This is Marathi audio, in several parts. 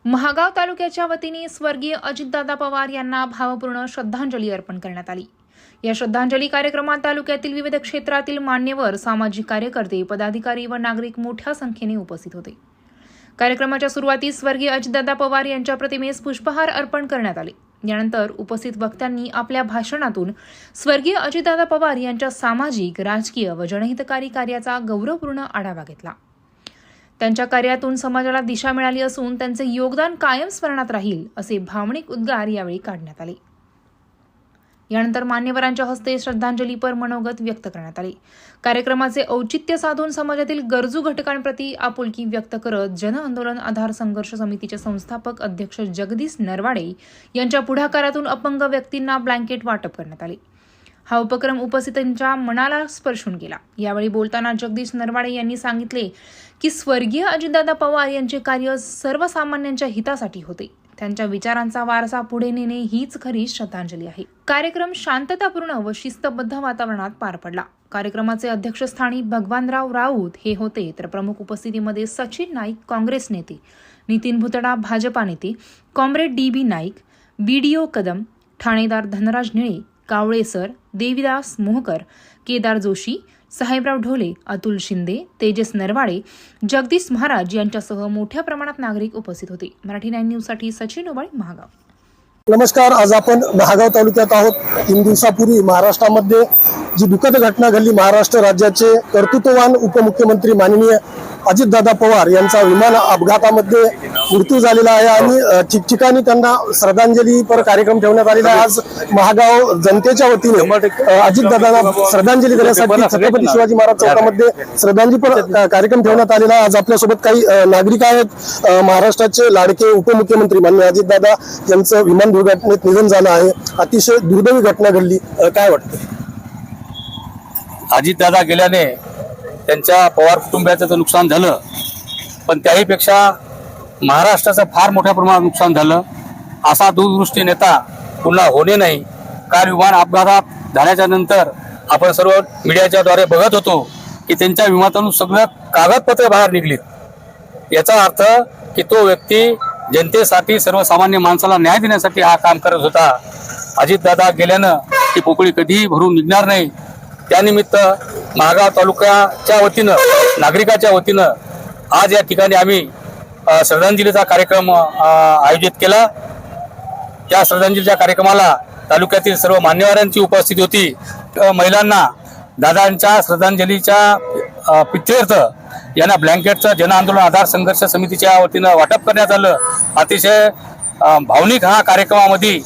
महागाव तालुक्याच्या वतीने स्वर्गीय अजितदादा पवार यांना भावपूर्ण श्रद्धांजली अर्पण करण्यात आली। या श्रद्धांजली कार्यक्रमात तालुक्यातील विविध क्षेत्रातील मान्यवर, सामाजिक कार्यकर्ते, पदाधिकारी व नागरिक मोठ्या संख्येने उपस्थित होते। कार्यक्रमाच्या सुरुवातीस स्वर्गीय अजितदादा पवार यांच्या प्रतिमेस पुष्पहार अर्पण करण्यात आले। यानंतर उपस्थित वक्त्यांनी आपल्या भाषणातून स्वर्गीय अजितदादा पवार यांच्या सामाजिक, राजकीय व जनहितकारी कार्याचा गौरवपूर्ण आढावा घेतला। त्यांच्या कार्यातून समाजाला दिशा मिळाली असून त्यांचे योगदान कायम स्मरणात राहील असे भावनिक उद्गार यावेळी काढण्यात आले। यानंतर मान्यवरांच्या हस्ते श्रद्धांजलीपर मनोगत व्यक्त करण्यात आले। कार्यक्रमाचे औचित्य साधून समाजातील गरजू घटकांप्रती आपुलकी व्यक्त करत जन आंदोलन आधार संघर्ष समितीचे संस्थापक अध्यक्ष जगदीश नरवाडे यांच्या पुढाकारातून अपंग व्यक्तींना ब्लँकेट वाटप करण्यात आले। हा उपक्रम उपस्थितांच्या मनाला स्पर्शून गेला। यावेळी बोलताना जगदीश नरवाडे यांनी सांगितले की स्वर्गीय अजितदादा पवार यांचे कार्य सर्वसामान्यांच्या हितासाठी होते। त्यांच्या विचारांचा वारसा पुढे नेणे हीच खरी श्रद्धांजली आहे। कार्यक्रम शांततापूर्ण व शिस्तबद्ध वातावरणात पार पडला। कार्यक्रमाचे अध्यक्षस्थानी भगवानराव राऊत हे होते, तर प्रमुख उपस्थितीमध्ये सचिन नाईक काँग्रेस नेते, नितीन भुतडा भाजपा नेते, comrade DB Naik, BDO Kadam, ठाणेदार धनराज निळे, कावळे सर, देवीदास मोहकर, केदार जोशी, साहेबराव ढोले, अतुल शिंदे, तेजस नरवाडे, जगदीश महाराज यांच्यासह मोठ्या प्रमाणात नागरिक उपस्थित होते। मराठी 9 न्यूजसाठी सचिन ओबाळे, महागाव। नमस्कार, आज आपण महागाव तालुक्यात आहोत। 3 दिवसापूर्वी महाराष्ट्रामध्ये जी दुःखद घटना घडली, महाराष्ट्र राज्याचे कर्तृत्ववान उपमुख्यमंत्री माननीय अजितदादा पवार यांचा विमान अपघातामध्ये मृत्यू झालेला आहे आणि ठिकठिकाणी त्यांना श्रद्धांजलीपर कार्यक्रम ठेवण्यात आलेला आहे। आज महागाव जनतेच्या वतीने अजितदादांना श्रद्धांजली देण्यासाठी छत्रपती शिवाजी महाराज चौकामध्ये श्रद्धांजलीपर कार्यक्रम ठेवण्यात आलेला आहे। आज आपल्यासोबत काही नागरिक आहेत। महाराष्ट्राचे लाडके उपमुख्यमंत्री माननीय अजितदादा यांचं विमान दुर्घटनेत निधन झालं आहे। अतिशय दुर्दैवी घटना घडली, काय वाटतं? अजितदादा गेल्याने त्यांच्या पवार कुटुंबियाचं नुकसान झालं, पण त्याहीपेक्षा महाराष्ट्राचं फार मोठ्या प्रमाणात नुकसान झालं। असा दूरदृष्टी नेता पुन्हा होणे नाही। कार विमान अपघातात झाल्याच्या नंतर आपण सर्व मीडियाच्या द्वारे बघत होतो की त्यांच्या विमानातून सगळं कागदपत्रे बाहेर निघलीत। याचा अर्थ की तो व्यक्ती जनतेसाठी, सर्वसामान्य माणसाला न्याय देण्यासाठी हा काम करत होता। अजितदादा गेल्यानं ती पोकळी कधीही भरून निघणार नाही। त्यानिमित्त महागाव तालुक्याच्या वतीनं, नागरिकाच्या वतीनं आज या ठिकाणी आम्ही श्रद्धांजलीचा कार्यक्रम आयोजित केला। त्या श्रद्धांजलीच्या कार्यक्रमाला तालुक्यातील सर्व मान्यवरांची उपस्थिती होती। महिलांना दादांच्या श्रद्धांजलीच्या प्रित्यर्थ यांना ब्लँकेटचं जन आंदोलन आधार संघर्ष समितीच्या वतीनं वाटप करण्यात आलं। अतिशय भावनिक हा कार्यक्रमामध्ये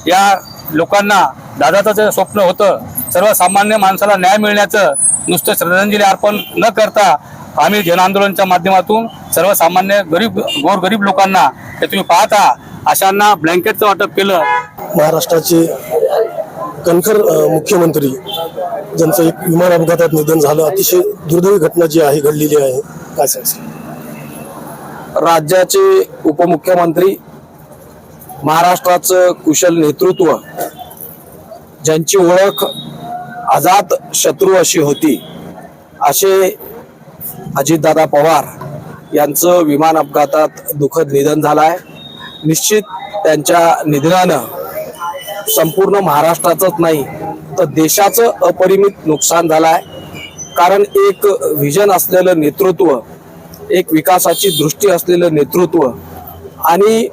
या लोकांना दादाचं जे स्वप्न होतं, सर्वसामान्य माणसाला न्याय मिळण्याचं, नुसतं श्रद्धांजली अर्पण न करता आम्ही जन आंदोलनाच्या माध्यमातून सर्वसामान्य गोरगरीब लोकांना, ते तुम्ही पाहता, अशांना ब्लँकेटचं वाटप केलं। महाराष्ट्राचे कणखर मुख्यमंत्री ज्यांचं एक विमान अपघातात निधन झालं, अतिशय दुर्दैवी घटना जी आहे घडलेली आहे, काय सांगाल? राज्याचे उपमुख्यमंत्री, महाराष्ट्राचं कुशल नेतृत्व, ज्यांची ओळख अजात शत्रू अशी होती, असे अजितदादा पवार यांचं विमान अपघातात दुःखद निधन झालं आहे। निश्चित त्यांच्या निधनानं संपूर्ण महाराष्ट्राचंच नाही तर देशाचं अपरिमित नुकसान झालं आहे। कारण एक व्हिजन असलेलं नेतृत्व, एक विकासाची दृष्टी असलेलं नेतृत्व आणि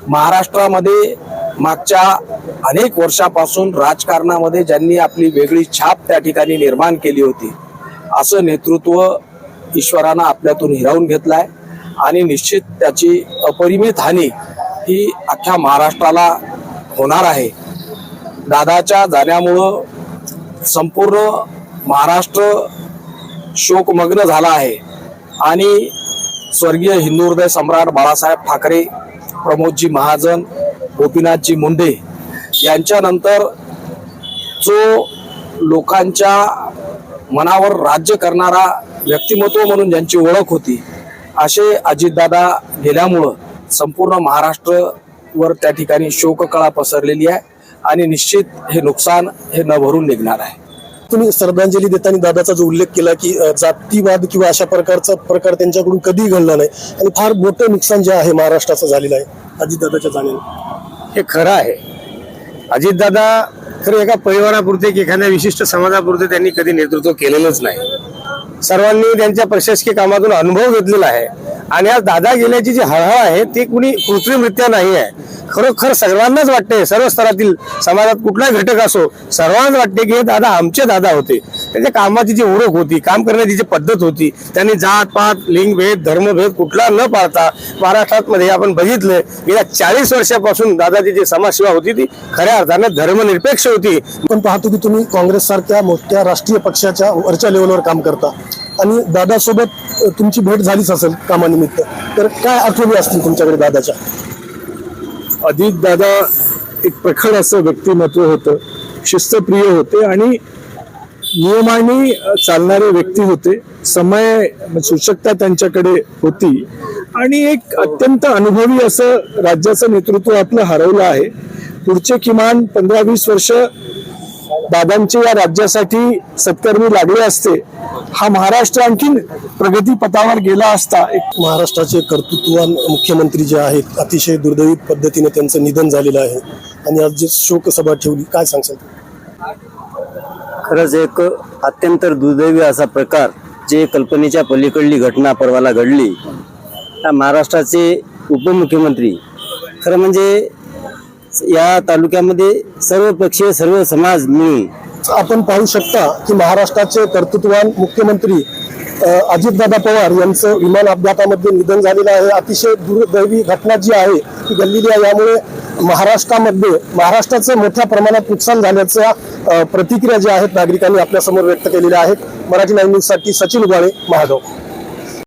महाराष्ट्रामध्ये मागच्या अनेक वर्षापासून राजकारणामध्ये ज्यांनी आपली वेगळी छाप त्या ठिकाणी निर्माण केली होती, असं नेतृत्व ईश्वरानं आपल्यातून हिरावून घेतलाय आणि निश्चित त्याची अपरिमित हानी ही अख्ख्या महाराष्ट्राला होणार आहे। दादाच्या जाण्यामुळं संपूर्ण महाराष्ट्र शोकमग्न झाला आहे आणि स्वर्गीय हिंदू हृदय सम्राट बाळासाहेब ठाकरे, प्रमोदजी महाजन, गोपीनाथजी मुंडे यांच्यानंतर जो लोकांच्या मनावर राज्य करणारा व्यक्तिमत्व म्हणून ज्यांची ओळख होती, असे अजितदादा गेल्यामुळं संपूर्ण महाराष्ट्रावर त्या ठिकाणी शोककळा पसरलेली आहे आणि निश्चित हे नुकसान हे न भरून निघणार आहे। तुम्ही श्रद्धांजली देताना दादाचा जो उल्लेख केला की जातीवाद किंवा अशा प्रकारचा प्रकार त्यांच्याकडून कधीही घडला नाही आणि फार मोठं नुकसान जे आहे महाराष्ट्राचं झालेलं आहे अजितदादाच्या जाण्याने, हे खरं आहे. अजितदादा खरं एका परिवारापुरते की एखाद्या विशिष्ट समाजापुरते त्यांनी कधी नेतृत्व केलेलंच नाही. सर्वांनी त्यांच्या प्रशासकीय कामातून अनुभव घेतलेला आहे आणि आज दादा गेल्याची जी हळहळ आहे ती कुणी कृत्रिमरित्या नाही आहे. खरोखर सर्वांनाच वाटते, सर्व स्तरातील समाजात कुठलाही घटक असो सर्वांनाच वाटते की हे दादा आमचे दादा होते. त्यांच्या कामाची जी ओळख होती, काम करण्याची जी पद्धत होती, त्यांनी जात पात लिंगभेद धर्मभेद कुठला न पाळता महाराष्ट्रात मध्ये आपण बघितलं गेल्या 40 वर्षापासून दादाची जी समाजसेवा होती ती खऱ्या अर्थानं धर्मनिरपेक्ष होती. पण पाहतो की तुम्ही काँग्रेस सारख्या मोठ्या राष्ट्रीय पक्षाच्या वरच्या लेवलवर काम करता आणि दादासोबत तुमची भेट झालीच असेल कामानिमित्त, तर काय आठवणी असतील तुमच्याकडे दादाच्या? अजित दादा एक प्रखर असं व्यक्तिमत्व होतं, शिस्तप्रिय होते आणि नियमाने चालणारे व्यक्ती होते. समय सूचकता त्यांच्याकडे होती आणि एक अत्यंत अनुभवी असं राज्याचं नेतृत्व आपलं हरवलं आहे. पुढचे किमान 15-20 वर्ष दादांचे या राज्यासाठी सत्कर्मी लागले असते, हा महाराष्ट्र आणखीन प्रगतीपथावर गेला असता. एक महाराष्ट्राचे कर्तृत्ववान मुख्यमंत्री जे आहेत अतिशय दुर्दैवी पद्धतीने त्यांचं निधन झालेलं आहे आणि आज जे शोकसभा ठेवली, काय सांगशाल? खरंच एक अत्यंत दुर्दैवी असा प्रकार, जे कल्पनेच्या पलीकडली घटना परवाला घडली. या महाराष्ट्राचे उपमुख्यमंत्री, खरं म्हणजे या तालुक्यामध्ये सर्व पक्षीय सर्व समाज मिळून आपण पाहू शकता की महाराष्ट्राचे कर्तृत्ववान मुख्यमंत्री अजितदादा पवार यांचं विमान अपघातामध्ये निधन झालेलं आहे. अतिशय दुर्दैवी घटना जी आहे ती घडलेली आहे. यामुळे महाराष्ट्राचं मोठ्या प्रमाणात नुकसान झाल्याच्या प्रतिक्रिया ज्या आहेत नागरिकांनी आपल्या समोर व्यक्त केलेल्या आहेत. मराठी 9 न्यूजसाठी सचिन उबाळे, महागाव.